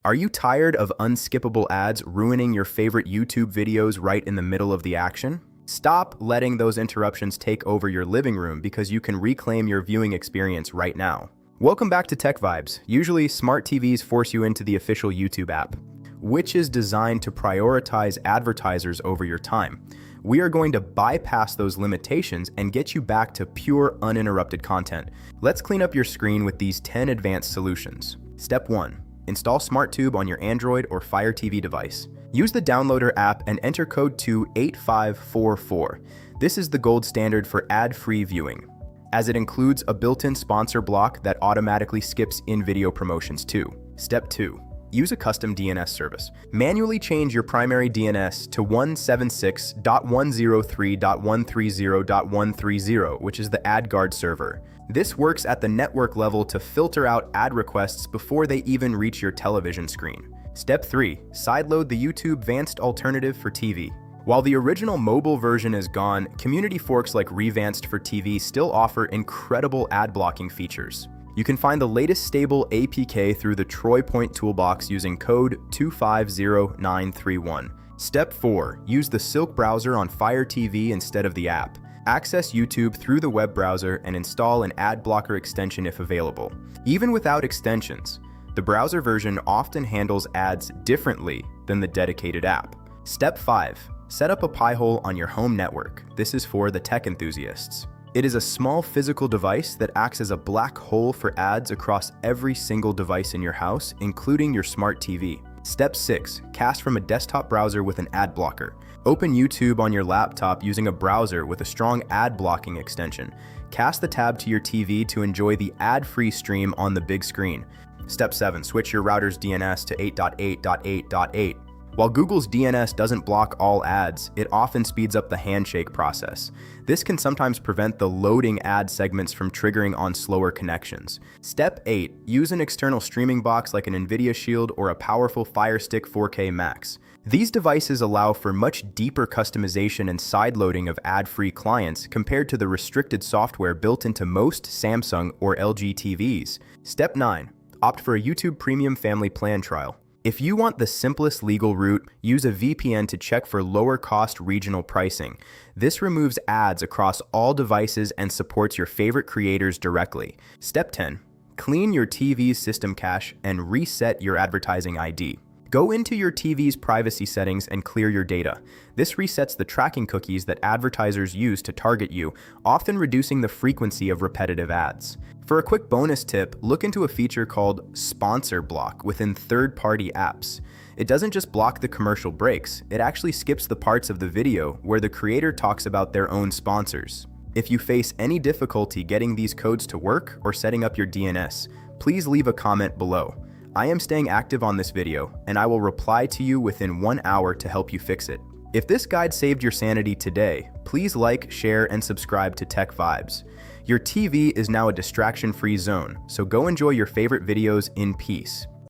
Are you tired of unskippable ads ruining your favorite YouTube videos right in the middle of the action? Stop letting those interruptions take over your living room because you can reclaim your viewing experience right now. Welcome back to TechVibes. Usually, smart TVs force you into the official YouTube app, which is designed to prioritize advertisers over your time. We are going to bypass those limitations and get you back to pure, uninterrupted content. Let's clean up your screen with these 10 advanced solutions. Step 1. Install SmartTube on your Android or Fire TV device. Use the downloader app and enter code 28544. This is the gold standard for ad-free viewing, as it includes a built-in sponsor block that automatically skips in-video promotions too. Step 2. Use a custom DNS service. Manually change your primary DNS to 176.103.130.130, which is the adguard server. This works at the network level to filter out ad requests before they even reach your television screen. Step 3. Sideload the YouTube Vanced alternative for TV. While the original mobile version is gone, community forks like Revanced for TV still offer incredible ad blocking features. You can find the latest stable APK through the Troy Point toolbox using code 250931. Step 4. Use the Silk browser on Fire TV instead of the app. Access YouTube through the web browser and install an ad blocker extension if available. Even without extensions, the browser version often handles ads differently than the dedicated app. Step 5. Set up a Pi-hole on your home network. This is for the tech enthusiasts. It is a small physical device that acts as a black hole for ads across every single device in your house, including your smart TV. Step 6. Cast from a desktop browser with an ad blocker. Open YouTube on your laptop using a browser with a strong ad blocking extension. Cast the tab to your TV to enjoy the ad-free stream on the big screen. Step 7. Switch your router's DNS to 8.8.8.8. While Google's DNS doesn't block all ads, it often speeds up the handshake process. This can sometimes prevent the loading ad segments from triggering on slower connections. Step 8. Use an external streaming box like an NVIDIA Shield or a powerful Fire Stick 4K Max. These devices allow for much deeper customization and sideloading of ad-free clients compared to the restricted software built into most Samsung or LG TVs. Step 9. Opt for a YouTube Premium Family Plan trial. If you want the simplest legal route, use a VPN to check for lower-cost regional pricing. This removes ads across all devices and supports your favorite creators directly. Step 10. Clean your TV's system cache and reset your advertising ID. Go into your TV's privacy settings and clear your data. This resets the tracking cookies that advertisers use to target you, often reducing the frequency of repetitive ads. For a quick bonus tip, look into a feature called Sponsor Block within third-party apps. It doesn't just block the commercial breaks, it actually skips the parts of the video where the creator talks about their own sponsors. If you face any difficulty getting these codes to work or setting up your DNS, please leave a comment below. I am staying active on this video, and I will reply to you within 1 hour to help you fix it. If this guide saved your sanity today, please like, share, and subscribe to TechVibes. Your TV is now a distraction-free zone, so go enjoy your favorite videos in peace.